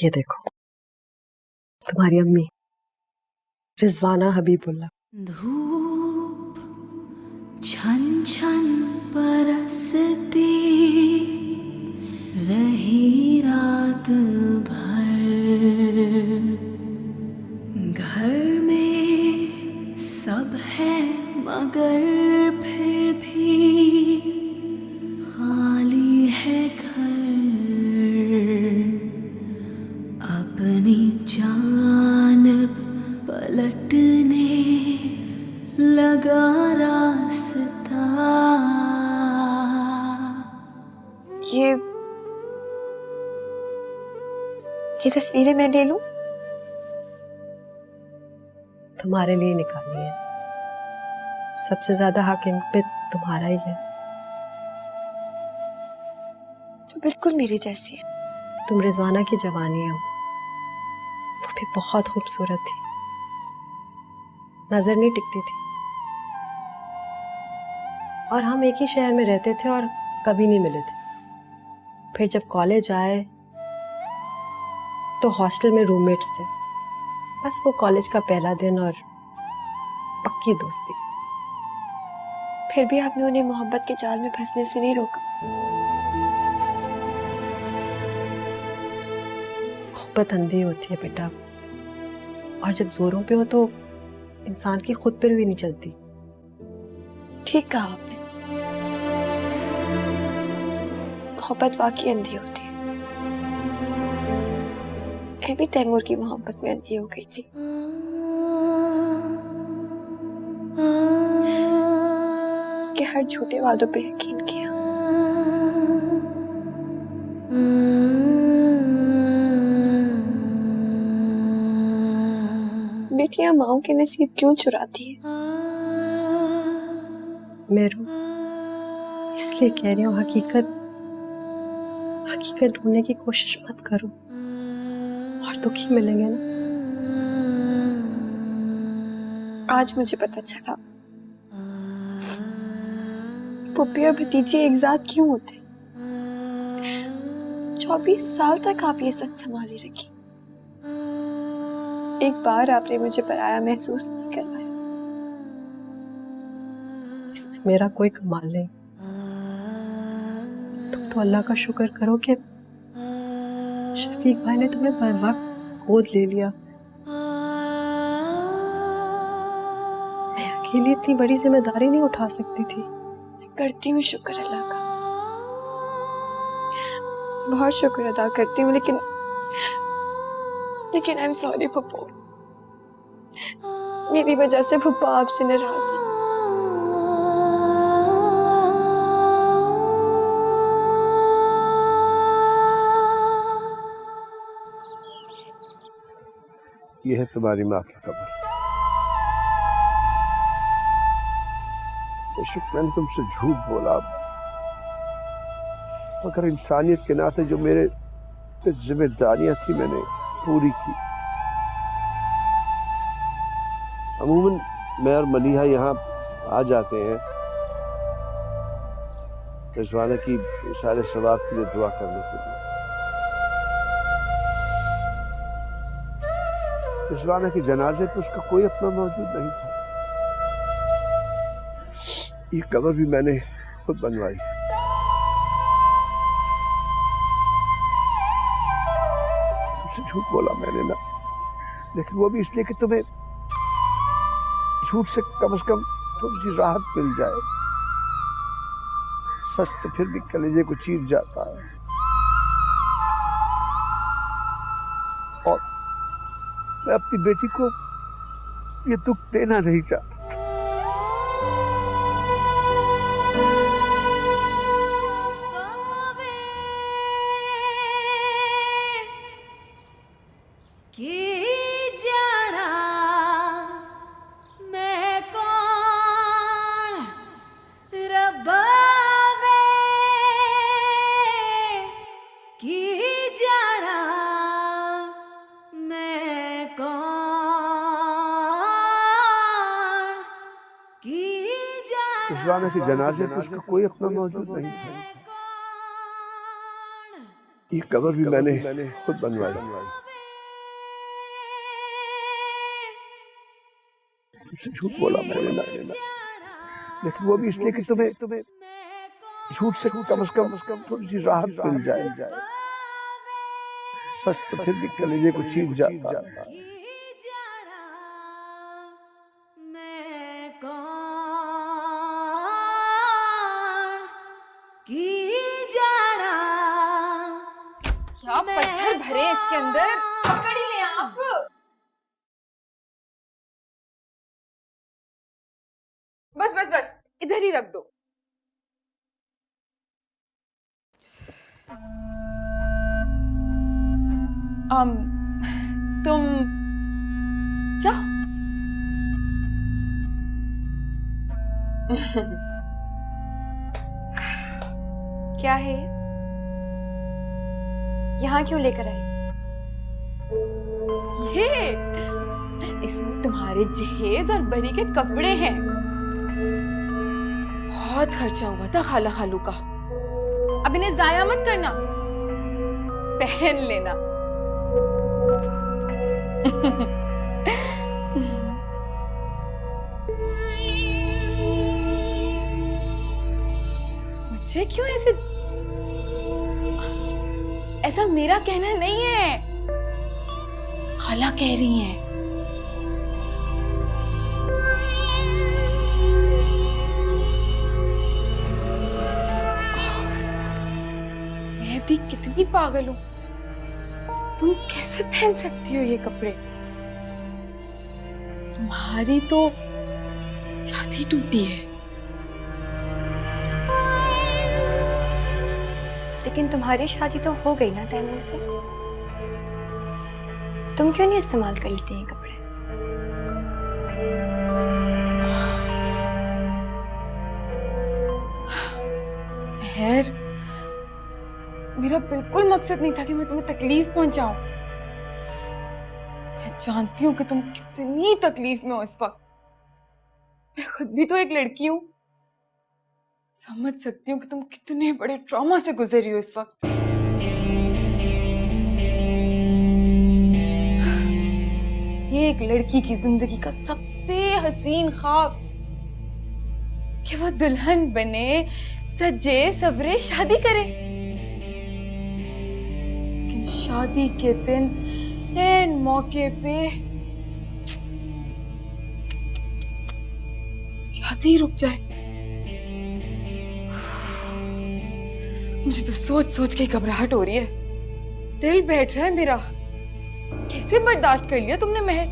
ये देखो, तुम्हारी अम्मी रिजवाना हबीबुल्ला। धूप छन छन बरसती रही रात भर, घर में सब है मगर फिर भी खाली है घर। अपनी जानिब पलटने लगा रास्ता। ये तस्वीरें मैं ले लूं? तुम्हारे लिए निकाली है, सबसे ज्यादा हक इन पे तुम्हारा ही है। तो बिल्कुल मेरी जैसी है। तुम रिजवाना की जवानी हो, वो भी बहुत खूबसूरत थी, नजर नहीं टिकती थी। और हम एक ही शहर में रहते थे और कभी नहीं मिले थे। फिर जब कॉलेज आए तो हॉस्टल में रूममेट्स थे। बस वो कॉलेज का पहला दिन और पक्की दोस्ती। फिर भी आपने उन्हें मोहब्बत के जाल में फंसने से नहीं रोका। मोहब्बत अंधी होती है बेटा, और जब जोरों पे हो तो इंसान की खुद पर भी नहीं चलती। ठीक कहा आपने, मोहब्बत वाकई अंधी होती है। मैं भी तैमूर की मोहब्बत में अंधी हो गई थी। उसके हर झूठे वादों पे यकीन किया। बेटियां माओ के नसीब क्यों चुराती है? मेरू, इसलिए कह रही हूँ, हकीकत ढूंढने की कोशिश मत करो, और दुखी मिलेंगे ना। आज मुझे पता चला पुप्पी और भतीजी एक साथ क्यों होते। 24 साल तक आप ये सच संभाली रखी। एक बार आपने मुझे पराया महसूस नहीं करवाया। इसमें मेरा कोई कमाल नहीं। तुम तो अल्लाह का शुक्र करो कि शफीक भाई ने तुम्हें बर वक्त गोद ले लिया। मैं अकेली इतनी बड़ी जिम्मेदारी नहीं उठा सकती थी। करती हूँ शुक्र अल्लाह का, बहुत शुक्र अदा करती हूँ, लेकिन आई एम सॉरी पप्पू। मेरी वजह से पप्पा आपसे नाराज है। यह है तुम्हारी माँ की कब्र। बेशक मैंने तुमसे झूठ बोला, मगर इंसानियत के नाते जो मेरे जिम्मेदारियां थी मैंने पूरी की। अमूमन मैं और मलिहा यहाँ आ जाते हैं रिजवाना की सारे सवाब के लिए दुआ करने के लिए। रिजवाना के जनाजे पे उसका कोई अपना मौजूद नहीं था। ये कब्र भी मैंने खुद बनवाई। तुमसे झूठ बोला मैंने ना, लेकिन वो भी इसलिए कि तुम्हें झूठ से कम थोड़ी सी राहत मिल जाए। सच तो फिर भी कलेजे को चीर जाता है। और मैं अपनी बेटी को ये दुख देना नहीं चाहता। रिजवाना के जनाजे पे उसका कोई अपना मौजूद नहीं था। ये कवर भी मैंने खुद बनवाई। तुमसे झूठ बोला मैंने ना, लेकिन वो भी इसलिए कि तुम्हें झूठ से कम से कम थोड़ी सी राहत मिल जाए। सच तो फिर भी कलेजे को चीर जाता। क्या पत्थर भरे इसके अंदर, पकड़ ही ले आप। बस बस बस, इधर ही रख दो। तुम जाओ। क्या है यहाँ क्यों लेकर आई? ये इसमें तुम्हारे जहेज और बरी के कपड़े हैं। बहुत खर्चा हुआ था खाला खालू का, अब इन्हें जाया मत करना, पहन लेना। मुझे क्यों ऐसा मेरा कहना नहीं है, खाला कह रही हैं। मैं भी कितनी पागल हूं, तुम कैसे पहन सकती हो ये कपड़े? तुम्हारी तो शादी टूटी है। लेकिन तुम्हारी शादी तो हो गई ना तैमूर से, तुम क्यों नहीं इस्तेमाल कर लेती ये कपड़े? खैर, मेरा बिल्कुल मकसद नहीं था कि मैं तुम्हें तकलीफ पहुंचाऊं। मैं जानती हूं कि तुम कितनी तकलीफ में हो इस वक्त। मैं खुद भी तो एक लड़की हूं, समझ सकती हूँ कि तुम कितने बड़े ट्रॉमा से गुजरी हो इस वक्त। ये एक लड़की की जिंदगी का सबसे हसीन ख्वाब कि वो दुल्हन बने, सजे सवरे शादी करे। लेकिन शादी के दिन ऐन मौके पे शादी रुक जाए। मुझे तो सोच सोच के घबराहट हो रही है, दिल बैठ रहा है मेरा। कैसे बर्दाश्त कर लिया तुमने महर?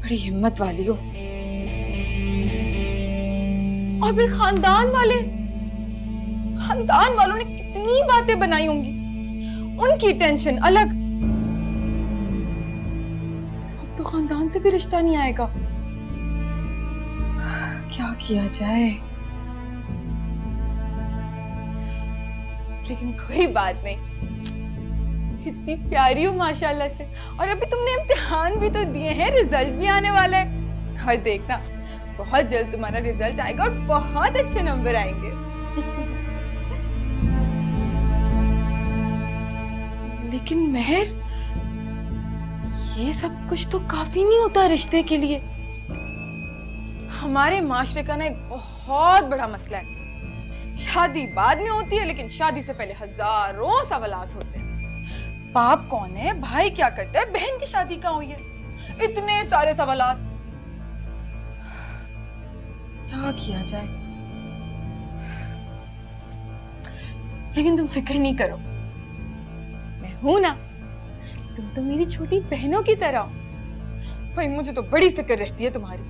बड़ी हिम्मत वाली हो। और फिर खानदान वालों ने कितनी बातें बनाई होंगी, उनकी टेंशन अलग। अब तो खानदान से भी रिश्ता नहीं आएगा। क्या किया जाए? लेकिन कोई बात नहीं, इतनी प्यारी हो माशाल्लाह से। और अभी तुमने इम्तिहान भी तो दिए हैं, रिजल्ट भी आने वाला है। और देखना, बहुत जल्द तुम्हारा रिजल्ट आएगा और बहुत अच्छे नंबर आएंगे। लेकिन महर, ये सब कुछ तो काफी नहीं होता रिश्ते के लिए। हमारे माशरे का ना एक बहुत बड़ा मसला है, शादी बाद में होती है, लेकिन शादी से पहले हजारों सवालात होते हैं। बाप कौन है, भाई क्या करता है, बहन की शादी कहाँ हुई है, इतने सारे सवालात। क्या किया जाए? लेकिन तुम फिक्र नहीं करो, मैं हूं ना। तुम तो मेरी छोटी बहनों की तरह हो। भाई मुझे तो बड़ी फिक्र रहती है तुम्हारी।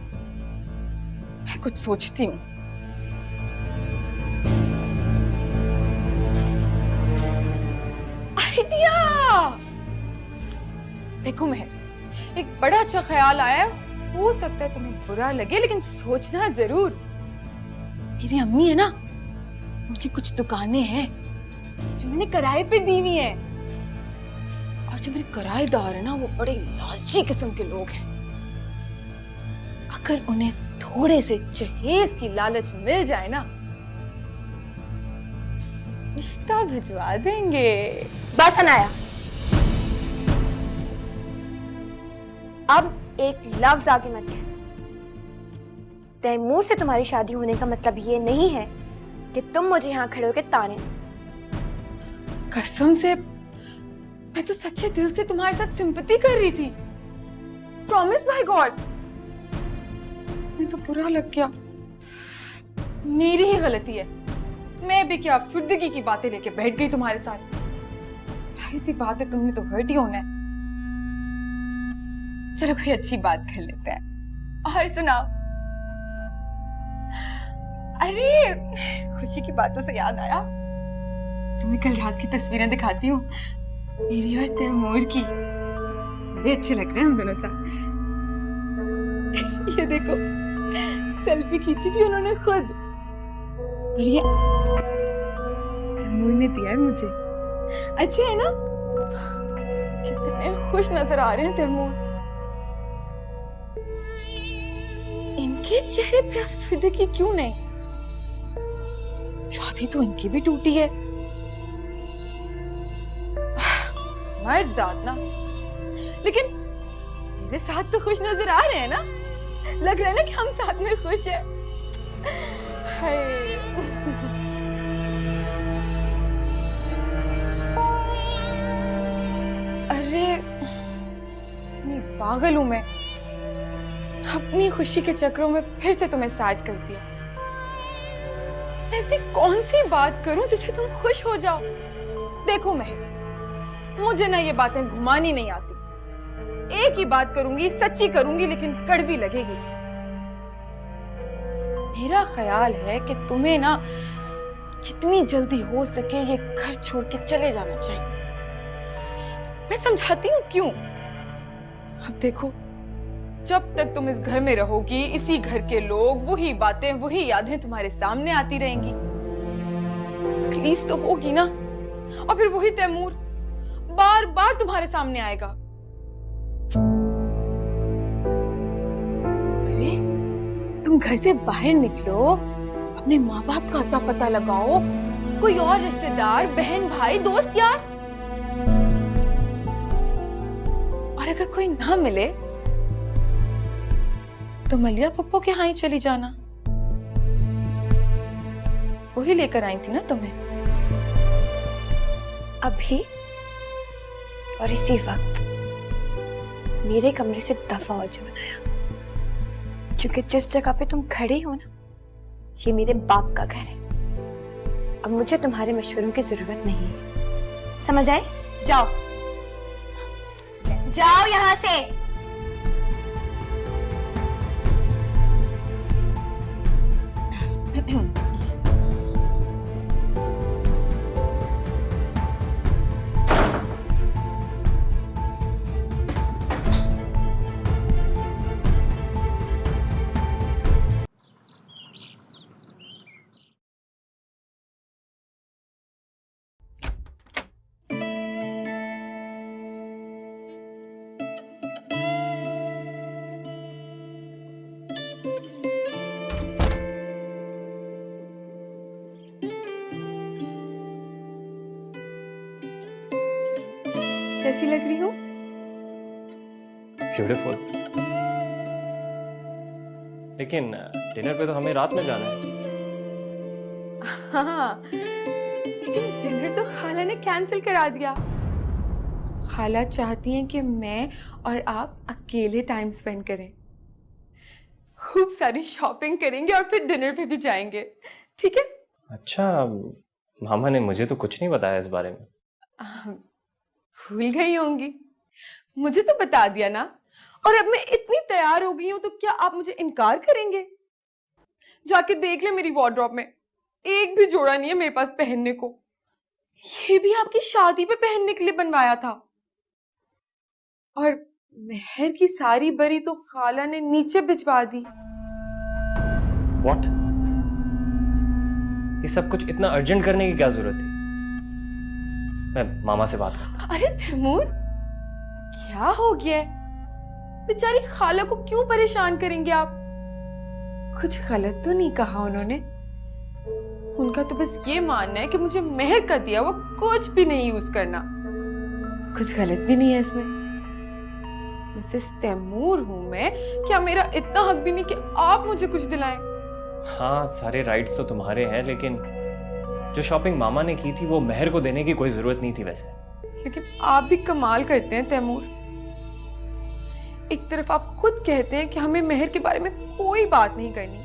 मैं कुछ सोचती हूँ। आइडिया! देखो महर, एक बड़ा अच्छा ख्याल आया। हो सकता है तुम्हें बुरा लगे, लेकिन सोचना जरूर। मेरी अम्मी है ना, उनकी कुछ दुकानें हैं जो उन्होंने किराए पे दी हुई हैं। और जो मेरे किराएदार है ना, वो बड़े लालची किस्म के लोग हैं। अगर उन्हें थोड़े से जहेज की लालच मिल जाए ना, रिश्ता भिजवा देंगे। बस अनाया, अब एक लफ्ज आगे मत कह। तैमूर से तुम्हारी शादी होने का मतलब ये नहीं है कि तुम मुझे यहाँ खड़े होकर ताने दो। कसम से मैं तो सच्चे दिल से तुम्हारे साथ सिंपैथी कर रही थी। Promise by God. मैं तो बुरा लग गया, मेरी ही गलती है। मैं भी क्या अफसुर्दगी की बातें लेके बैठ गई तुम्हारे साथ। जाहिर सी बात है तुमने तो हर्ट ही होना है। चलो कोई अच्छी बात कर लेते हैं। और सुनाओ। अरे खुशी की बातों से याद आया, तुम्हें कल रात की तस्वीरें दिखाती हूँ, मेरी और तैमूर की। बड़े अच्छे लग रहे हैं हम दोनों साथ। ये देखो, सेल्फी खींची थी उन्होंने खुद, और ये तैमूर ने दिया है मुझे। अच्छे है ना? कितने खुश नजर आ रहे हैं तैमूर। इनके चेहरे पे अफसुर्दगी क्यों नहीं? शादी तो इनकी भी टूटी है। मर्द जात ना, लेकिन मेरे साथ तो खुश नजर आ रहे हैं ना। लग रहा है ना कि हम साथ में खुश हैं। हाय। अरे इतनी पागल हूं मैं, अपनी खुशी के चक्रों में फिर से तुम्हें सैड कर दिया। ऐसी कौन सी बात करूं जिससे तुम खुश हो जाओ? देखो महक, मुझे ना ये बातें घुमानी नहीं आती। एक ही बात करूंगी, सच्ची करूंगी, लेकिन कड़वी लगेगी। मेरा ख्याल है कि तुम्हें ना जितनी जल्दी हो सके ये घर छोड़ के चले जाना चाहिए। मैं समझाती हूँ क्यों। अब देखो, जब तक तुम इस घर में रहोगी, इसी घर के लोग, वही बातें, वही यादें तुम्हारे सामने आती रहेंगी। तकलीफ तो होगी ना। और फिर वही तैमूर बार बार तुम्हारे सामने आएगा। अरे तुम घर से बाहर निकलो, अपने माँ बाप का अता पता लगाओ, कोई और रिश्तेदार, बहन भाई, दोस्त यार। और अगर कोई ना मिले तो मलिया पप्पो के यहाँ ही चली जाना। वही लेकर आई थी ना तुम्हें। अभी और इसी वक्त मेरे कमरे से दफा हो जाओ अनाया, क्योंकि जिस जगह पे तुम खड़ी हो ना, ये मेरे बाप का घर है। अब मुझे तुम्हारे मशवरों की जरूरत नहीं है, समझ आए? जाओ जाओ यहां से। कैसी लग रही हो? ब्यूटीफुल। लेकिन डिनर पे तो हमें रात में जाना है। हाँ, लेकिन डिनर तो खाला ने कैंसिल करा दिया। खाला चाहती हैं कि मैं और आप अकेले टाइम स्पेंड करें, खूब सारी शॉपिंग करेंगे और फिर डिनर पे भी जाएंगे। ठीक है? अच्छा, मामा ने मुझे तो कुछ नहीं बताया इस बारे में। भूल गई होंगी, मुझे तो बता दिया ना। और अब मैं इतनी तैयार हो गई हूं तो क्या आप मुझे इनकार करेंगे? जाके देख ले, मेरी वार्डरोब में एक भी जोड़ा नहीं है मेरे पास पहनने को। ये भी आपकी शादी पे पहनने के लिए बनवाया था। और मेहर की सारी बरी तो खाला ने नीचे भिजवा दी। What? ये सब कुछ इतना अर्जेंट करने की क्या जरूरत थी? मैं मामा से बात करता हूं। अरे तैमूर, क्या हो गया? बेचारी खाला को क्यों परेशान करेंगे आप? कुछ गलत तो नहीं कहा उन्होंने? उनका तो बस ये मानना है कि मुझे मेहर का दिया वो कुछ भी नहीं यूज करना। कुछ गलत भी नहीं है इसमें। मिसेस तैमूर हूं मैं, क्या मेरा इतना हक भी नहीं कि आप मुझे कुछ दिलाएं? हाँ, सारे राइट्स तो तुम्हारे हैं, लेकिन जो शॉपिंग मामा ने की थी वो मेहर को देने की कोई जरूरत नहीं थी वैसे। लेकिन आप भी कमाल करते हैं तैमूर। एक तरफ आप खुद कहते हैं कि हमें मेहर के बारे में कोई बात नहीं करनी,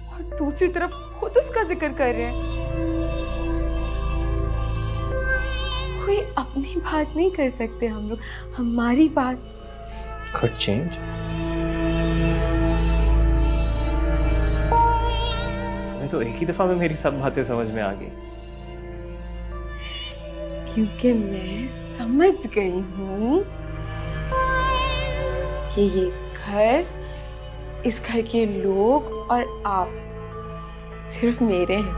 और दूसरी तरफ खुद उसका जिक्र कर रहे हैं। कोई अपनी बात नहीं कर सकते हम लोग, हमारी बात। Could change। तुम्हें तो एक ही दफा में मेरी सब बातें समझ में आ गई। क्योंकि मैं समझ गई हूँ कि ये घर, इस घर के लोग और आप सिर्फ मेरे हैं।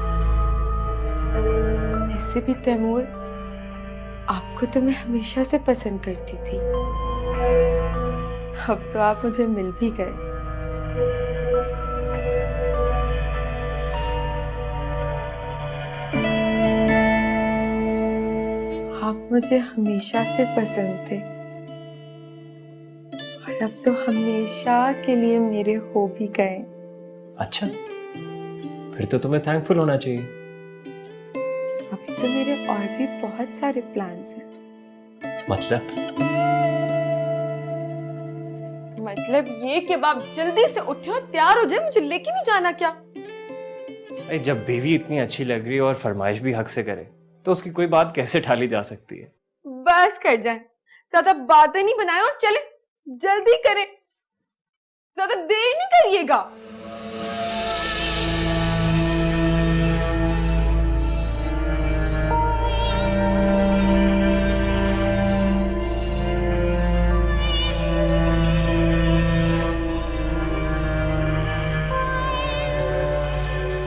ऐसे भी तैमूर, आपको तो मैं हमेशा से पसंद करती थी। अब तो आप मुझे मिल भी गए। आप मुझे हमेशा से पसंद थे, और अब तो हमेशा के लिए मेरे हो भी गए। अच्छा, फिर तो तुम्हें थैंकफुल होना चाहिए। अभी तो मेरे और भी बहुत सारे प्लान्स हैं। मतलब ये कि आप जल्दी से उठे और तैयार हो जाए, मुझे लेके नहीं जाना क्या? भाई, जब बीवी इतनी अच्छी लग रही है और फरमाइश भी हक से करे तो उसकी कोई बात कैसे टाली जा सकती है? बस कर जाए, ज्यादा बातें नहीं बनाए और चले, जल्दी करें, ज्यादा देर नहीं करिएगा।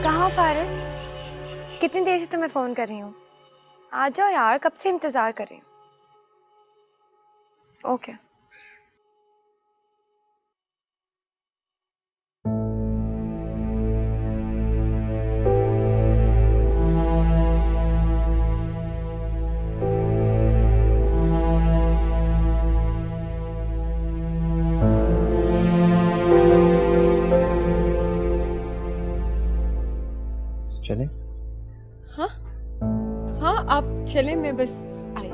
कहाँ फारिस? कितनी देर से तुम्हें फोन कर रही हूँ। आ जाओ यार, कब से इंतजार कर रही हूँ। ओके। चले? हाँ हाँ, आप चले, मैं बस आई।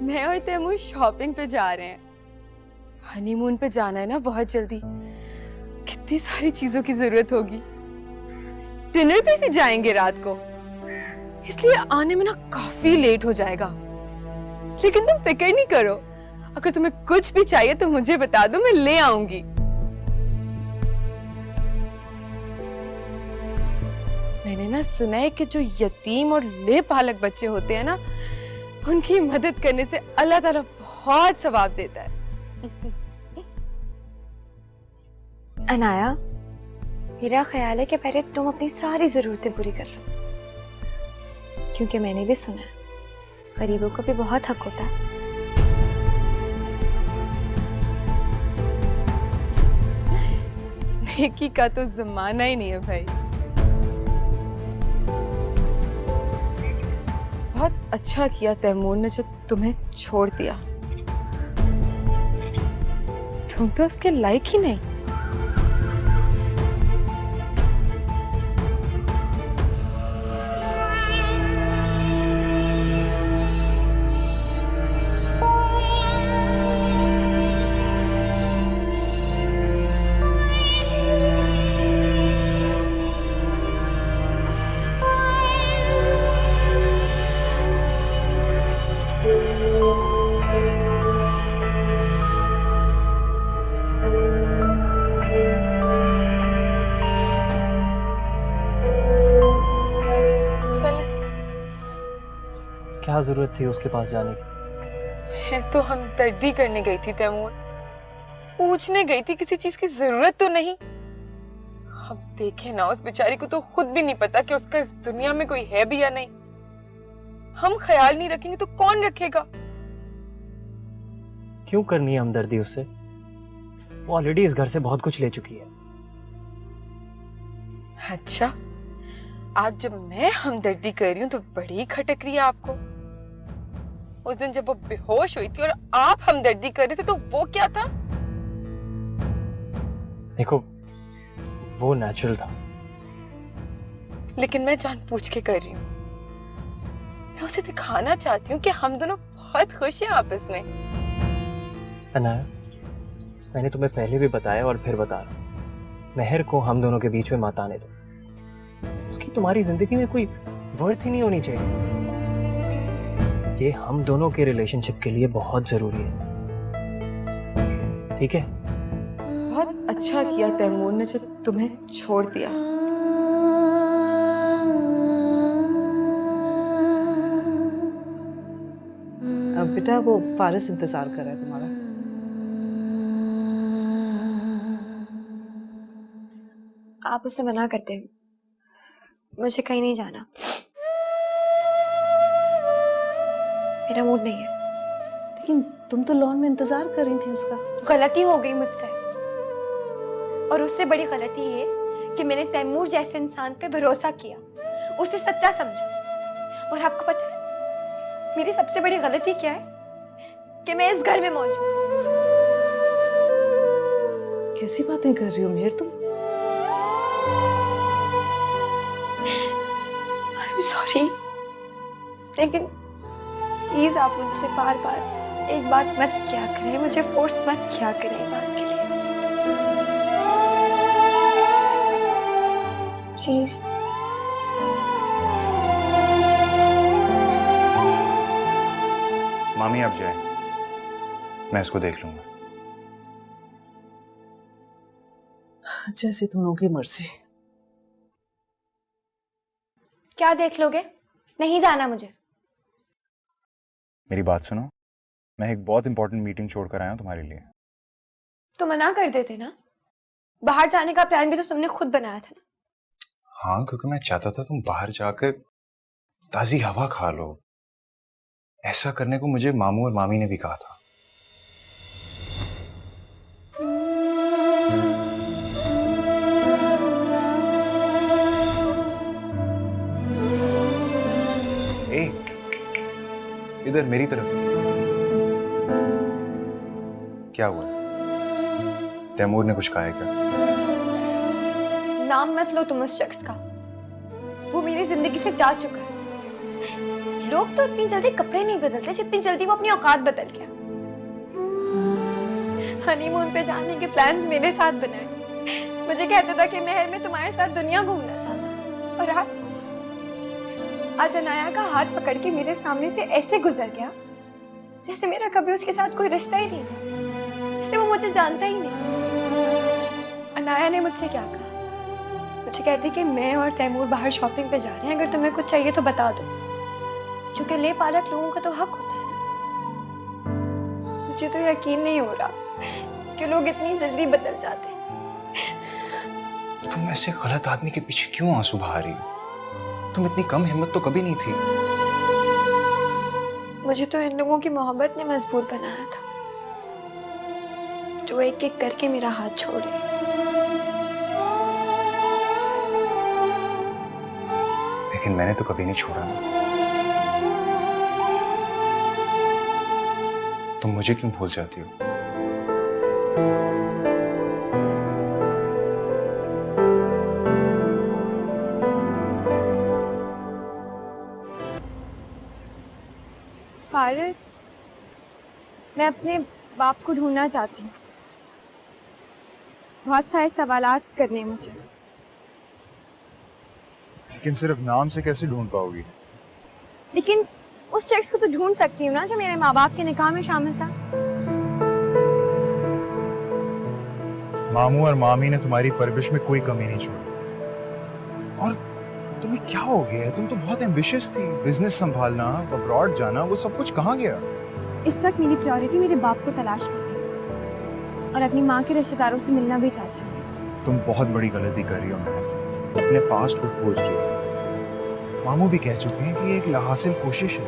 मैं और तैमूर शॉपिंग पे जा रहे हैं। हनीमून पे जाना है ना बहुत जल्दी, कितनी सारी चीजों की जरूरत होगी। डिनर पे भी जाएंगे रात को, इसलिए आने में ना काफी लेट हो जाएगा। लेकिन तुम फिक्र नहीं करो, अगर तुम्हें कुछ भी चाहिए तो मुझे बता दो, मैं ले आऊंगी। मैंने ना सुना है कि जो यतीम और लेपालक बच्चे होते हैं ना, उनकी मदद करने से अल्लाह ताला बहुत सवाब देता है। अनाया, मेरा ख्याल है कि पहले तुम अपनी सारी जरूरतें पूरी कर लो, क्योंकि मैंने भी सुना है गरीबों को भी बहुत हक होता है। नेकी का तो जमाना ही नहीं है भाई। बहुत अच्छा किया तैमूर ने जो तुम्हें छोड़ दिया। तुम तो उसके लायक ही नहीं। क्या जरूरत थी उसके पास जाने की? मैं तो हमदर्दी करने गई थी तैमूर, पूछने गई थी किसी चीज की जरूरत तो नहीं। अब देखे ना, उस बेचारी को तो खुद भी नहीं पता कि उसका इस दुनिया में कोई है भी या नहीं। हम ख्याल नहीं रखेंगे तो कौन रखेगा? क्यों करनी है हमदर्दी उससे? वो ऑलरेडी इस घर से बहुत कुछ ले चुकी है। अच्छा, आज जब मैं हमदर्दी कर रही हूँ तो बड़ी खटक रही है आपको। उस दिन जब वो बेहोश हुई थी और आप हमदर्दी कर रहे थे तो वो क्या था? देखो, वो नेचुरल था। लेकिन मैं जानबूझ के कर रही हूँ। मैं उसे दिखाना चाहती हूँ कि हम दोनों बहुत खुश हैं आपस में। अनाया, मैंने तुम्हें पहले भी बताया और फिर बता रहा हूं, मेहर को हम दोनों के बीच में मत आने दो। उसकी तुम्हारी जिंदगी में कोई वर्थ ही नहीं होनी चाहिए। ये हम दोनों के रिलेशनशिप के लिए बहुत जरूरी है, ठीक है? बहुत अच्छा किया तैमूर ने जो तुम्हें छोड़ दिया। अब बेटा वो फारिस इंतजार कर रहा है तुम्हारा। आप उससे मना करते हैं, मुझे कहीं नहीं जाना, मेरा मूड नहीं है। लेकिन तुम तो लॉन में इंतजार कर रही थी उसका। गलती हो गई मुझसे, और उससे बड़ी गलती ये कि मैंने तैमूर जैसे इंसान पे भरोसा किया, उसे सच्चा समझा। और आपको पता है मेरी सबसे बड़ी गलती क्या है? कि मैं इस घर में मौजूद। कैसी बातें कर रही हो मेहर तुम? I'm sorry, लेकिन प्लीज आप मुझसे बार बार एक बात मत किया करें, मुझे फोर्स मत किया करें एक बात के लिए, प्लीज। मामी आप जाए, मैं इसको देख लूंगा। जैसे तुम लोगों की मर्जी। क्या देख लोगे? नहीं जाना मुझे। मेरी बात सुनो, मैं एक बहुत इंपॉर्टेंट मीटिंग छोड़कर आया हूं तुम्हारे लिए। तो मना कर देते ना, बाहर जाने का प्लान भी तो तुमने खुद बनाया था ना। हाँ, क्योंकि मैं चाहता था तुम बाहर जाकर ताजी हवा खा लो। ऐसा करने को मुझे मामू और मामी ने भी कहा था। ए, इधर मेरी तरफ। क्या हुआ? तैमूर ने कुछ कहा है क्या? नाम मत लो तुम उस शख्स का, वो मेरी जिंदगी से जा चुका है। लोग तो इतनी जल्दी कपड़े नहीं बदलते जितनी जल्दी वो अपनी औकात बदल गया। हनीमून पे जाने के प्लान्स मेरे साथ बनाए, मुझे कहता था कि महल में तुम्हारे साथ दुनिया घूमना चाहता, और आज अनाया का हाथ पकड़ के मेरे सामने से ऐसे गुजर गया जैसे मेरा कभी उसके साथ कोई रिश्ता ही नहीं था, जैसे वो मुझे जानता ही नहीं। अनाया ने मुझसे क्या कहा? मुझे कहती कि मैं और तैमूर बाहर शॉपिंग पे जा रहे हैं, अगर तुम्हें कुछ चाहिए तो बता दो, क्योंकि ले पालक लोगों का तो हक होता है ना। मुझे तो यकीन नहीं हो रहा कि लोग इतनी जल्दी बदल जाते हैं। तुम ऐसे गलत आदमी के पीछे क्यों आंसू बहा रही हो? तुम इतनी कम हिम्मत तो कभी नहीं थी। मुझे तो इन लोगों की मोहब्बत ने मजबूत बनाया था, जो एक एक करके मेरा हाथ छोड़े। लेकिन मैंने तो कभी नहीं छोड़ा ना। तुम मुझे क्यों भूल जाती हो? फारिस, मैं अपने बाप को ढूंढना चाहती हूँ। बहुत सारे सवालात करने हैं मुझे। लेकिन सिर्फ नाम से कैसे ढूंढ पाओगी? लेकिन उस शख्स को तो ढूंढ सकती हूँ ना जो मेरे माँ बाप के निकाह में शामिल था। मामू और मामी ने तुम्हारी परवरिश में कोई कमी नहीं छोड़ी। और तुम्हें क्या हो गया है? तुम तो बहुत एम्बिशियस थी। बिजनेस संभालना, अब्रॉड जाना, वो सब कुछ कहाँ गया? इस वक्त मेरी प्रायोरिटी मेरे बाप को तलाश करनी है और अपनी माँ के रिश्तेदारों से मिलना भी चाहती हूँ। तुम बहुत बड़ी गलती कर रही हो महक, अपने पास्ट को खोज रही हो। मामू भी कह चुके हैं कि ये एक लाहासिल कोशिश है।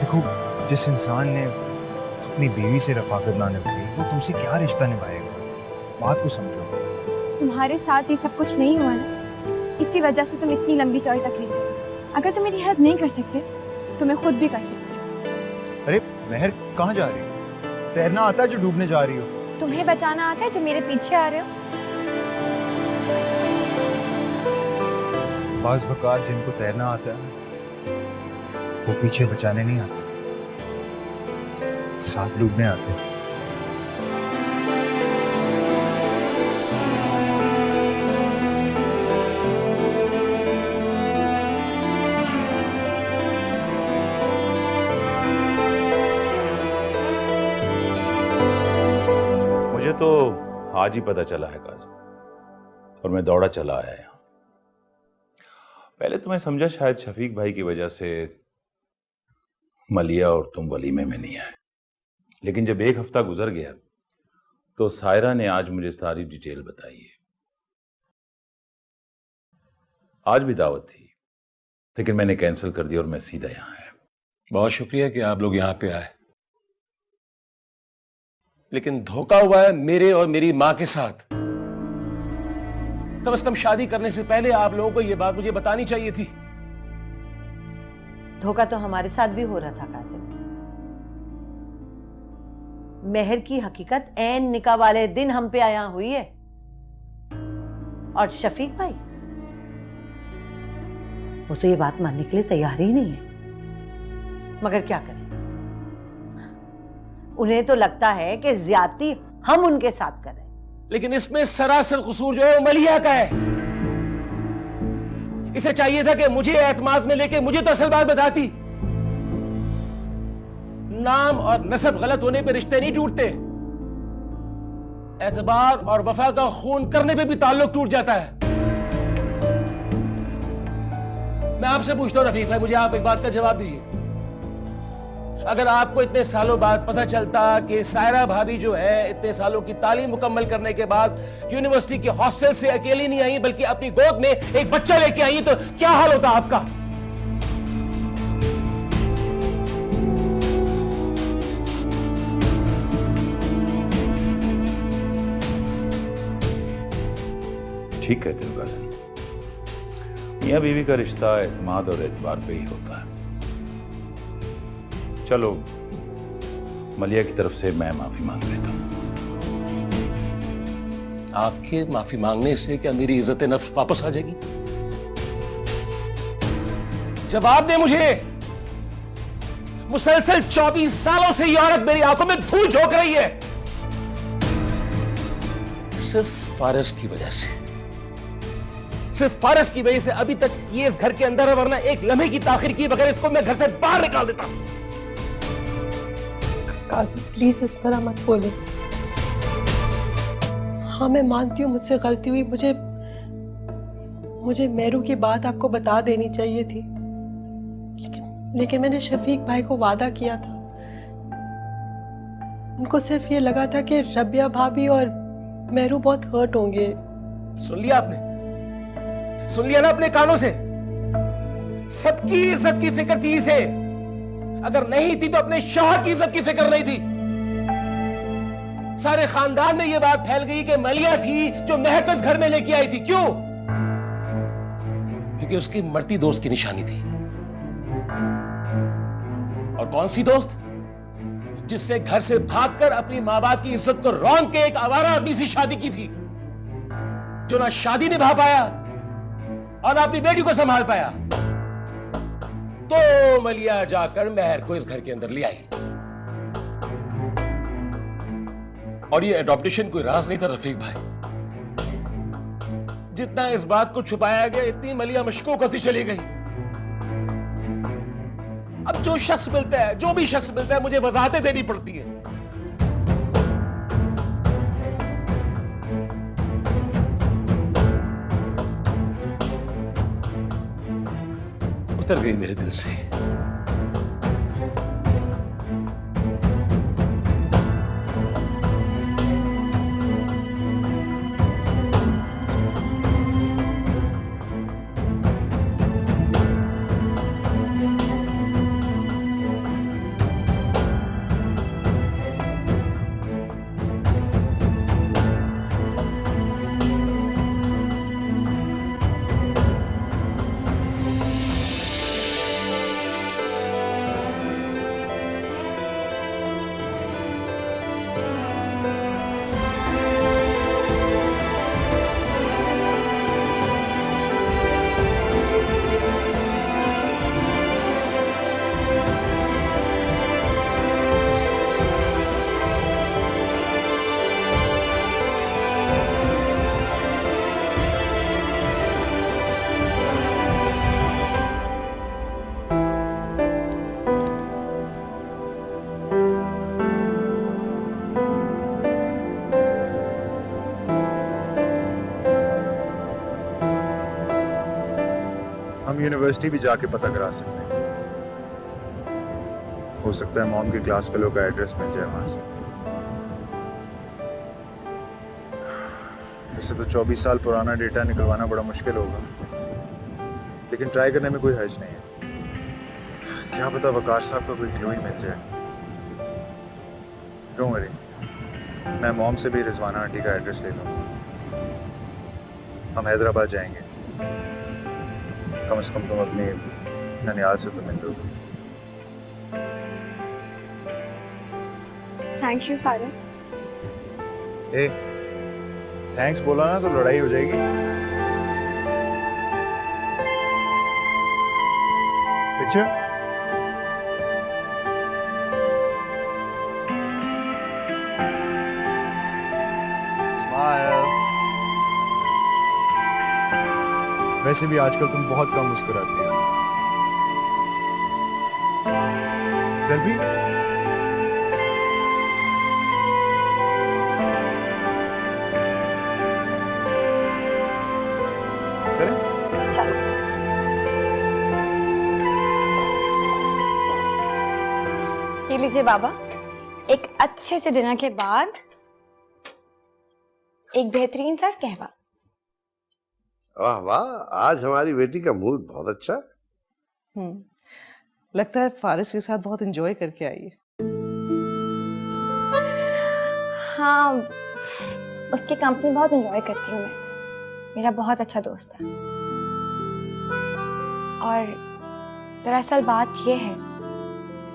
देखो, जिस इंसान ने अपनी बीवी से रफाकत ना निभाई वो तुमसे क्या रिश्ता निभाएगा? बात को समझो। तुम्हारे साथ ये सब कुछ नहीं हुआ ना, इसी वजह से तुम इतनी लंबी चौड़ी तकलीफ हो। अगर तुम मेरी हेल्प नहीं कर सकते तो मैं खुद भी कर सकती हूँ। अरे महर, कहाँ जा रही हो? तैरना आता है जो डूबने जा रही हो? तुम्हें बचाना आता है जो मेरे पीछे आ रहे हो? बाज़ वक़्त जिनको तैरना आता है वो पीछे बचाने नहीं आते, साथ डूबने आते हैं। मुझे तो आज ही पता चला है काज़िम, और मैं दौड़ा चला आया यहाँ। पहले तो मैं समझा शायद शफीक भाई की वजह से मलिया और तुम वलीमे में नहीं आए, लेकिन जब एक हफ्ता गुजर गया तो सायरा ने आज मुझे सारी डिटेल बताई है। आज भी दावत थी लेकिन मैंने कैंसिल कर दी और मैं सीधा यहाँ आया। बहुत शुक्रिया कि आप लोग यहाँ पे आए, लेकिन धोखा हुआ है मेरे और मेरी माँ के साथ। कम से कम शादी करने से पहले आप लोगों को यह बात मुझे बतानी चाहिए थी। धोखा तो हमारे साथ भी हो रहा था कासिम। मेहर की हकीकत ऐन निकाह वाले दिन हम पे आया हुई है, और शफीक भाई वो तो ये बात मानने के लिए तैयार ही नहीं है। मगर क्या करें, उन्हें तो लगता है कि ज्यादती हम उनके साथ कर रहे हैं। लेकिन इसमें सरासर कसूर जो है वो मलिया का है। इसे चाहिए था कि मुझे एतमाद में लेके मुझे तो असल बात बताती। नाम और नस्ब गलत होने पे रिश्ते नहीं टूटते, एतबार और वफा का खून करने पे भी ताल्लुक टूट जाता है। मैं आपसे पूछता हूं रफीक भाई, मुझे आप एक बात का जवाब दीजिए। अगर आपको इतने सालों बाद पता चलता कि सायरा भाभी जो है इतने सालों की तालीम मुकम्मल करने के बाद यूनिवर्सिटी के हॉस्टल से अकेली नहीं आई बल्कि अपनी गोद में एक बच्चा लेके आई, तो क्या हाल होता आपका? ठीक कहते हो काज़िम, मियां बीवी का रिश्ता एतमाद और एतबार पे ही होता है। चलो, मलिया की तरफ से मैं माफी मांग लेता हूं। आपके माफी मांगने से क्या मेरी इज्जत नफ्स वापस आ जाएगी? जवाब दे मुझे। मुसलसल 24 सालों से ये औरत मेरी आंखों में धूल झोंक रही है, सिर्फ फारस की वजह से। सिर्फ फारस की वजह से अभी तक ये इस घर के अंदर है, वरना एक लम्हे की ताखिर की बगैर इसको मैं घर से बाहर निकाल देता। काज़िम प्लीज इस तरह मत बोले। हाँ मैं मानती हूँ मुझसे गलती हुई, मुझे मेरू की बात आपको बता देनी चाहिए थी, लेकिन मैंने शफीक भाई को वादा किया था। उनको सिर्फ ये लगा था कि रबिया भाभी और मेरू बहुत हर्ट होंगे। सुन लिया आपने? सुन लिया ना अपने कानों से? सबकी इज्जत की फिक्र थी इसे, अगर नहीं थी तो अपने शौहर की इज्जत की फिक्र नहीं थी। सारे खानदान में यह बात फैल गई कि मलिया थी जो महक को इस घर में लेके आई थी। क्यों? क्योंकि उसकी मरती दोस्त की निशानी थी। और कौन सी दोस्त? जिससे घर से भागकर अपनी मां बाप की इज्जत को रौंद के एक आवारा आदमी से शादी की थी, जो ना शादी निभा पाया और ना अपनी बेटी को संभाल पाया। तो मलिया जाकर महर को इस घर के अंदर ले आई। और ये एडॉप्टेशन कोई राज नहीं था रफीक भाई। जितना इस बात को छुपाया गया इतनी मलिया मशकूक होती चली गई। अब जो शख्स मिलता है, जो भी शख्स मिलता है, मुझे वजाहतें देनी पड़ती है। उतर गई मेरे दिल से। हम यूनिवर्सिटी भी जाके पता करा सकते हैं। हो सकता है मॉम के क्लास फेलो का एड्रेस मिल जाए वहां से। वैसे तो 24 साल पुराना डेटा निकलवाना बड़ा मुश्किल होगा, लेकिन ट्राई करने में कोई हर्ज नहीं है। क्या पता वकार साहब का कोई क्लू ही मिल जाए। डोंट वरी, मैं मॉम से भी रिजवाना आंटी का एड्रेस ले लूँगा। हम हैदराबाद जाएंगे, कम से कम तुम अपनी ननियाल से तो मिल लो। Thank you Faris. ए, थैंक्स बोला ना तो लड़ाई हो जाएगी। Picture smile. वैसे भी आजकल तुम बहुत कम मुस्कुराती हो। सेल्फी। चलें? चलो। ये लीजिए बाबा, एक अच्छे से डिनर के बाद एक बेहतरीन सा कहवा। वाह वाह, आज हमारी बेटी का मूड बहुत अच्छा है। लगता है फारिस के साथ बहुत एंजॉय करके आई है। हाँ, उसकी कंपनी बहुत एंजॉय करती हूँ मैं। मेरा बहुत अच्छा दोस्त है। और दरअसल बात यह है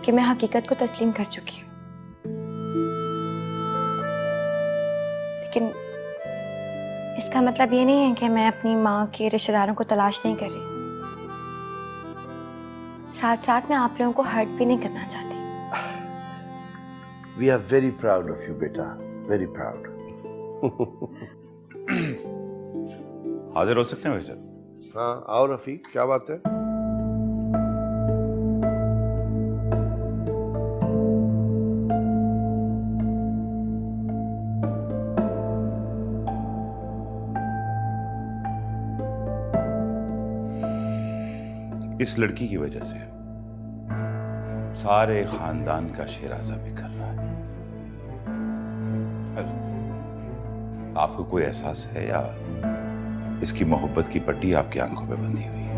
कि मैं हकीकत को तस्लीम कर चुकी हूँ, लेकिन इसका मतलब ये नहीं है कि मैं अपनी माँ के रिश्तेदारों को तलाश नहीं कर रही। साथ साथ मैं आप लोगों को हर्ट भी नहीं करना चाहती। We are very proud of you बेटा, वेरी प्राउड। हाजिर हो सकते हैं वैसे? हाँ आओ रफीक, क्या बात है? इस लड़की की वजह से सारे खानदान का शिराजा बिखर रहा है। आपको कोई एहसास है या इसकी मोहब्बत की पट्टी आपकी आंखों पे बंधी हुई है?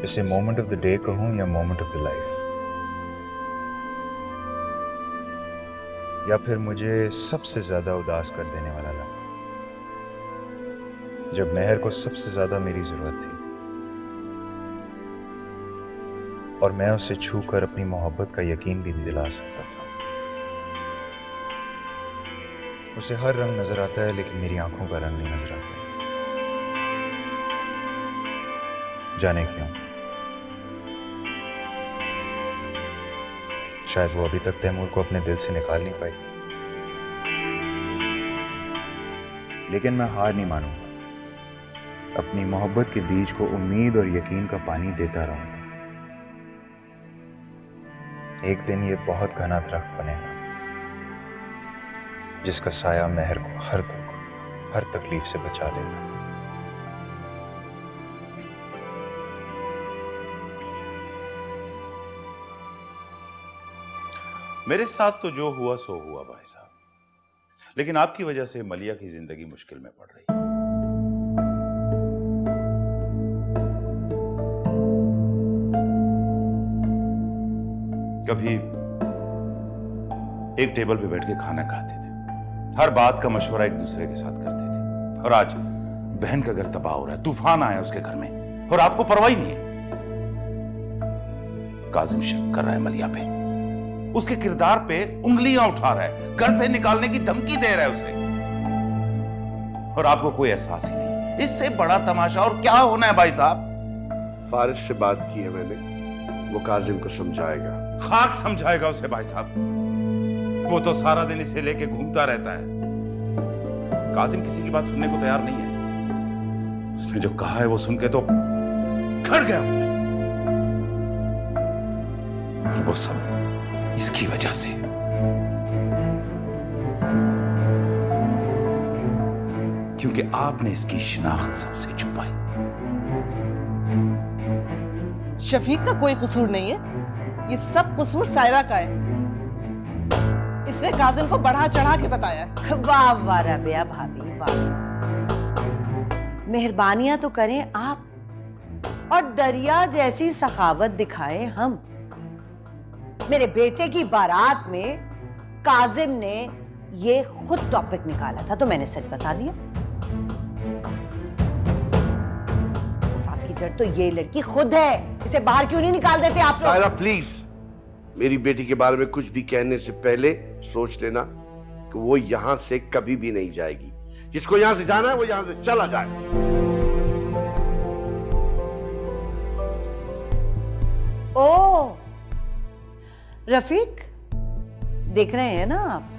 इसे मोमेंट ऑफ द डे कहूं या मोमेंट ऑफ द लाइफ, या फिर मुझे सबसे ज्यादा उदास कर देने वाला लम्हा, जब मेहर को सबसे ज्यादा मेरी जरूरत थी और मैं उसे छूकर अपनी मोहब्बत का यकीन भी दिला सकता था। उसे हर रंग नजर आता है, लेकिन मेरी आंखों का रंग नहीं नजर आता। जाने क्यों? शायद वो अभी तक तैमूर को अपने दिल से निकाल नहीं पाई। लेकिन मैं हार नहीं मानूंगा। अपनी मोहब्बत के बीज को उम्मीद और यकीन का पानी देता रहूंगा। एक दिन ये बहुत घना दरख्त बनेगा, जिसका साया मेहर को हर दुख, हर तकलीफ से बचा लेगा। मेरे साथ तो जो हुआ सो हुआ भाई साहब, लेकिन आपकी वजह से मलिया की जिंदगी मुश्किल में पड़ रही है। कभी एक टेबल पे बैठ के खाना खाते थे, हर बात का मशवरा एक दूसरे के साथ करते थे, और आज बहन का घर तबाह हो रहा है, तूफान आया उसके घर में और आपको परवाह ही नहीं है। काजिम शक कर रहा है मलिया पे, उसके किरदार पे उंगलियां उठा रहा है, घर से निकालने की धमकी दे रहा है उसे, और आपको कोई एहसास ही नहीं। इससे बड़ा तमाशा और क्या होना है भाई साहब? फारिस से बात की है मैंने, वो काजिम को समझाएगा। खाक समझाएगा उसे भाई साहब, वो तो सारा दिन इसे लेके घूमता रहता है। काजिम किसी की बात सुनने को तैयार नहीं है। उसने जो कहा है वो सुन के तो खड़ गया, और वो सब इसकी वजह से। क्योंकि आपने इसकी शिनाख्त सबसे छुपाई। शफीक का कोई कसूर नहीं है, ये सब कसूर सायरा का है। इसने काजिम को बढ़ा चढ़ा के बताया है। वाह वाह रबिया भाभी वाह। मेहरबानियां तो करें आप और दरिया जैसी सखावत दिखाएं हम। मेरे बेटे की बारात में काजिम ने ये खुद टॉपिक निकाला था तो मैंने सच बता दिया। फसाद की जड़ तो ये लड़की खुद है, इसे बाहर क्यों नहीं निकाल देते आप लोग? सायरा प्लीज, मेरी बेटी के बारे में कुछ भी कहने से पहले सोच लेना कि वो यहां से कभी भी नहीं जाएगी। जिसको यहां से जाना है वो यहां से चला जाए। ओ रफीक, देख रहे हैं ना आप,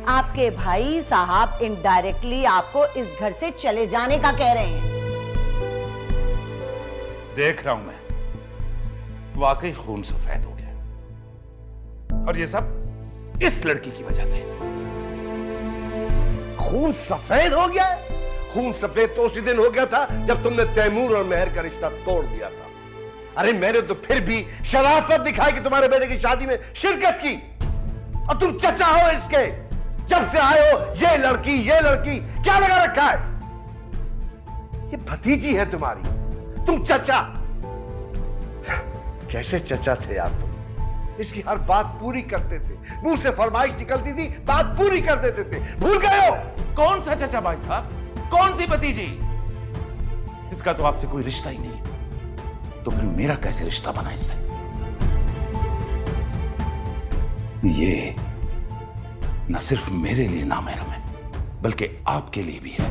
आपके भाई साहब इनडायरेक्टली आपको इस घर से चले जाने का कह रहे हैं। देख रहा हूं मैं, वाकई खून सफेद हो गया और ये सब इस लड़की की वजह से। खून सफेद हो गया? खून सफेद तो उसी दिन हो गया था जब तुमने तैमूर और मेहर का रिश्ता तोड़ दिया था। अरे मैंने तो फिर भी शराफत दिखाई कि तुम्हारे बेटे की शादी में शिरकत की, और तुम चचा हो इसके। जब से आए हो ये लड़की क्या लगा रखा है? ये भतीजी है तुम्हारी, तुम चचा। कैसे चचा थे यार तुम? इसकी हर बात पूरी करते थे, मुंह से फरमाइश निकलती थी बात पूरी कर देते थे। भूल गए हो? कौन सा चचा भाई साहब, कौन सी भतीजी? इसका तो आपसे कोई रिश्ता ही नहीं है, तो फिर मेरा कैसे रिश्ता बना इससे? ये न सिर्फ मेरे लिए नामहरम है बल्कि आपके लिए भी है।